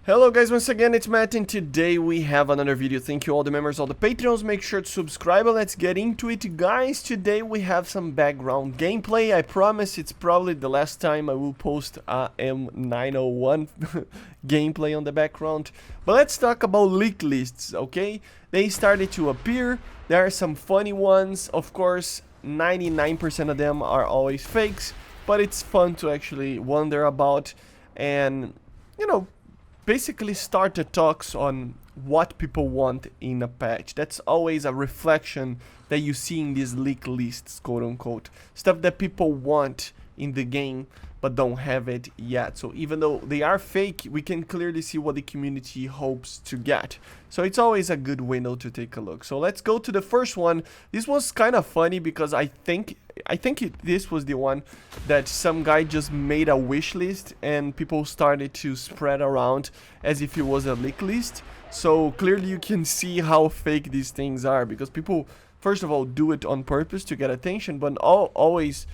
Hello guys, once again it's Matt and today we have another video. Thank you all the members, all the Patreons, make sure to subscribe and let's get into it guys. Today we have some background gameplay. I promise it's probably the last time I will post M901 gameplay on the background. But let's talk about leak lists, okay? They started to appear, there are some funny ones, of course 99% of them are always fakes, but it's fun to actually wonder about and, you know, basically start the talks on what people want in a patch. That's always a reflection that you see in these leak lists, quote unquote. Stuff that people want in the game but don't have it yet. So even though they are fake, we can clearly see what the community hopes to get. So it's always a good window to take a look. So let's go to the first one. This was kind of funny because I think this was the one that some guy just made a wish list and people started to spread around as if it was a leak list. So clearly you can see how fake these things are, because people first of all do it on purpose to get attention, but always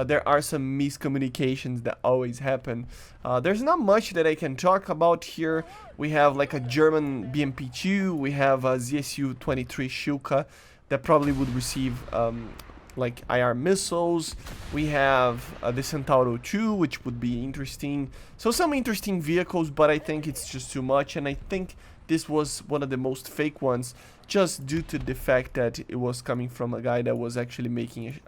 there are some miscommunications that always happen. There's not much that I can talk about here. We have like a German BMP2, we have a ZSU-23 Shilka that probably would receive like IR missiles. We have the Centauro 2, which would be interesting. So some interesting vehicles, but I think it's just too much, and I think this was one of the most fake ones just due to the fact that it was coming from a guy that was actually making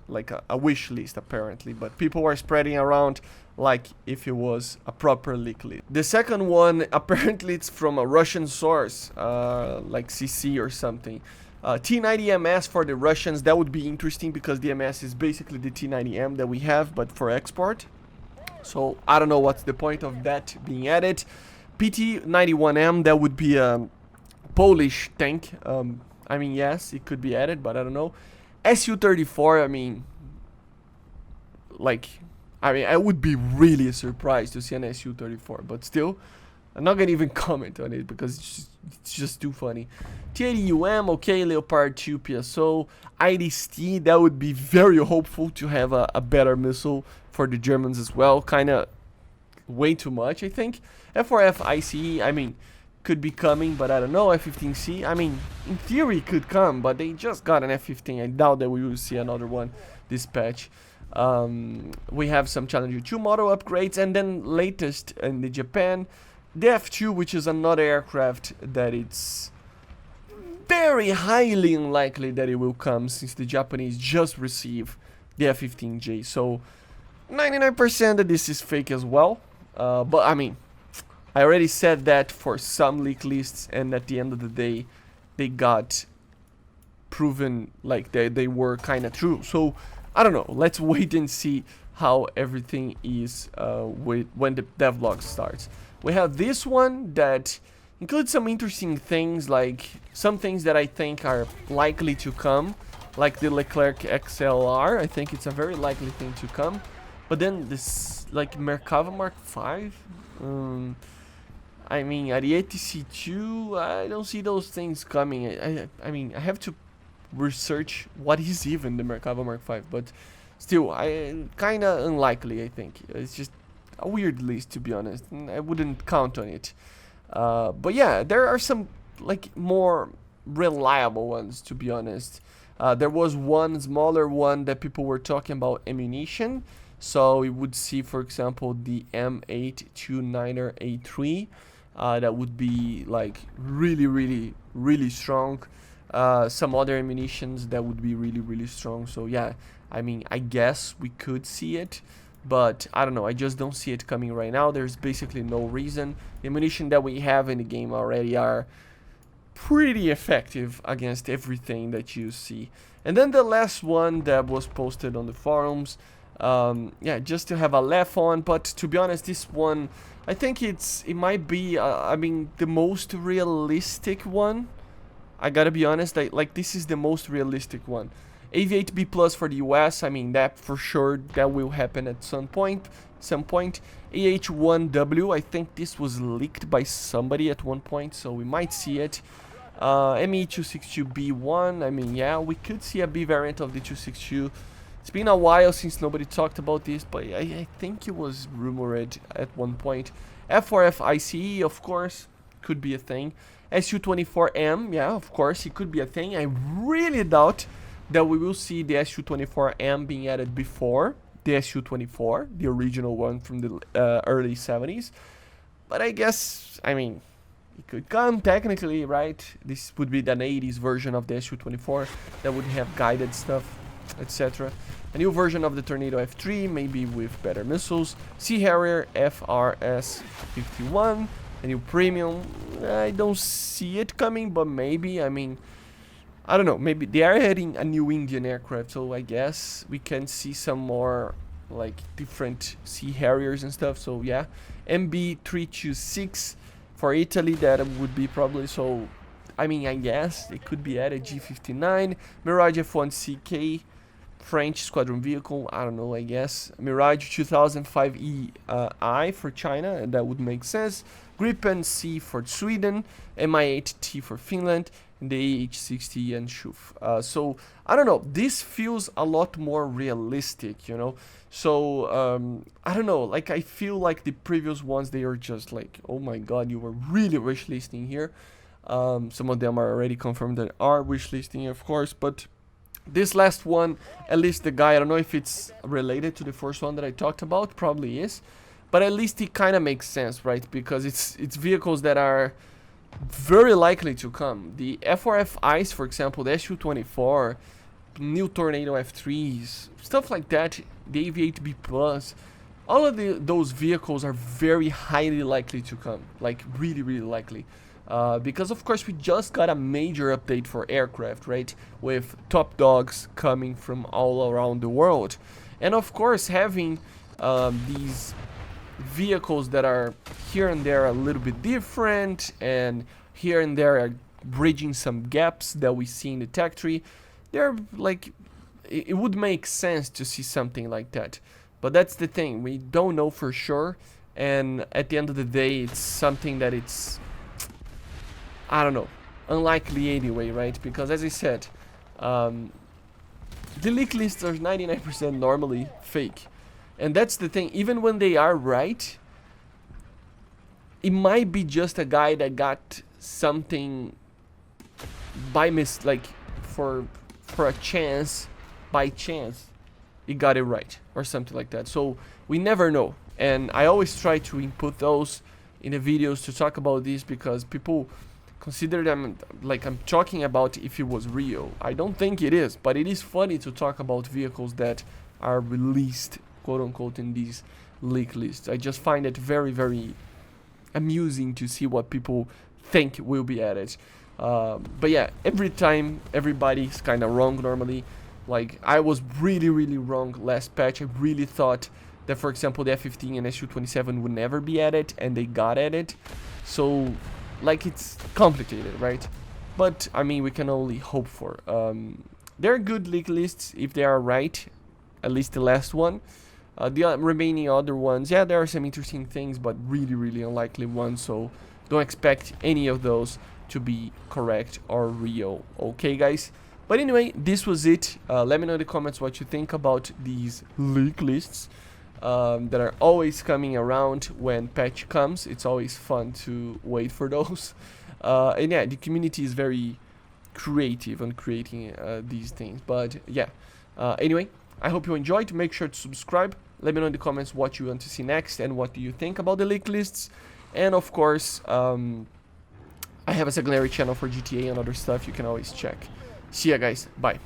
like a wish list apparently, but people were spreading around like if it was a proper leak list. The second one, apparently it's from a Russian source, like CC or something. T90MS for the Russians, that would be interesting because the MS is basically the T90M that we have, but for export. So I don't know what's the point of that being added. PT91M, that would be a Polish tank. I mean, yes, it could be added, but I don't know. SU-34, I mean, I would be really surprised to see an SU-34, but still, I'm not gonna even comment on it because it's just too funny. T-80UM, okay, Leopard 2 PSO, IDST, that would be very hopeful to have a better missile for the Germans as well, kinda way too much, I think. F4F ICE, I mean, could be coming, but I don't know. F-15C, I mean, in theory it could come, but they just got an F-15. I doubt that we will see another one this patch. We have some Challenger 2 model upgrades, and then latest in the Japan, the F-2, which is another aircraft that it's very highly unlikely that it will come, since the Japanese just received the F-15J. So 99% that this is fake as well, but I mean, I already said that for some leak lists, and at the end of the day, they got proven like they were kind of true. So, I don't know. Let's wait and see how everything is when the devlog starts. We have this one that includes some interesting things, like some things that I think are likely to come, like the Leclerc XLR. I think it's a very likely thing to come. But then this, like, Merkava Mark V? I mean, Ariete C2, I don't see those things coming. I mean, I have to research what is even the Merkava Mark V, but still, kind of unlikely, I think. It's just a weird list, to be honest, and I wouldn't count on it. But yeah, there are some, like, more reliable ones, to be honest. There was one smaller one that people were talking about ammunition. So we would see, for example, the M829er A3. That would be like really strong. Some other ammunitions that would be really strong. So yeah, I mean, I guess we could see it, but I don't know, I just don't see it coming right now. There's basically no reason. The ammunition that we have in the game already are pretty effective against everything that you see. And then the last one that was posted on the forums, yeah, just to have a laugh on, but to be honest, this one, I think it might be, I mean, the most realistic one. I gotta be honest, like this is the most realistic one. AV8B Plus for the US, I mean, that for sure, that will happen at some point. AH1W, I think this was leaked by somebody at one point, so we might see it. ME262B1, I mean, yeah, we could see a B variant of the 262. It's been a while since nobody talked about this, but I think it was rumored at one point. F4F ICE, of course, could be a thing. SU24M, yeah, of course, it could be a thing. I really doubt that we will see the SU24M being added before the SU24, the original one from the early 70s. But I guess, I mean, it could come technically, right? This would be an 80s version of the SU24 that would have guided stuff, etc. A new version of the Tornado F3, maybe with better missiles. Sea Harrier FRS-51, a new premium. I don't see it coming, but maybe. I mean, I don't know. Maybe they are adding a new Indian aircraft, so I guess we can see some more like different Sea Harriers and stuff. So yeah, MB326 for Italy, that would be probably, so I mean, I guess it could be added. G59, Mirage F1CK, French squadron vehicle, I don't know, I guess. Mirage 2005E I for China, that would make sense. Gripen C for Sweden, Mi-8T for Finland, and the AH-60 and Schuf. So, I don't know, this feels a lot more realistic, you know? So, I don't know, like, I feel like the previous ones, they are just like, oh my god, you were really wishlisting here. Some of them are already confirmed that are wishlisting, of course, but this last one, at least the guy, I don't know if it's related to the first one that I talked about, probably is, but at least it kind of makes sense, right? Because it's vehicles that are very likely to come. The F4F ICE, for example, the SU-24, new Tornado F3s, stuff like that, the AV-8B Plus, all of those vehicles are very highly likely to come, like really, really likely. Because of course we just got a major update for aircraft, right? With top dogs coming from all around the world. And of course having these vehicles that are here and there a little bit different, and here and there are bridging some gaps that we see in the tech tree. They're like, it would make sense to see something like that. But that's the thing, we don't know for sure, and at the end of the day it's something that it's, I don't know, unlikely anyway, right? Because as I said, the leak lists are 99% normally fake. And that's the thing, even when they are right, it might be just a guy that got something by like for a chance, by chance, he got it right, or something like that. So we never know. And I always try to input those in the videos to talk about this, because people consider them like I'm talking about if it was real. I don't think it is, but it is funny to talk about vehicles that are released, quote unquote, in these leak lists. I just find it very, very amusing to see what people think will be added. But yeah, every time everybody's kind of wrong normally. Like, I was really, really wrong last patch. I really thought that, for example, the F-15 and SU-27 would never be added, and they got added. So, like, it's complicated, right? But, I mean, we can only hope for. They're good leak lists if they are right, at least the last one. The remaining other ones, yeah, there are some interesting things, but really, really unlikely ones, so don't expect any of those to be correct or real. Okay, guys? But anyway, this was it. Let me know in the comments what you think about these leak lists that are always coming around when patch comes. It's always fun to wait for those. And yeah, the community is very creative on creating these things. But yeah, anyway, I hope you enjoyed. Make sure to subscribe. Let me know in the comments what you want to see next and what do you think about the leak lists. And of course, I have a secondary channel for GTA and other stuff you can always check. See ya, guys. Bye.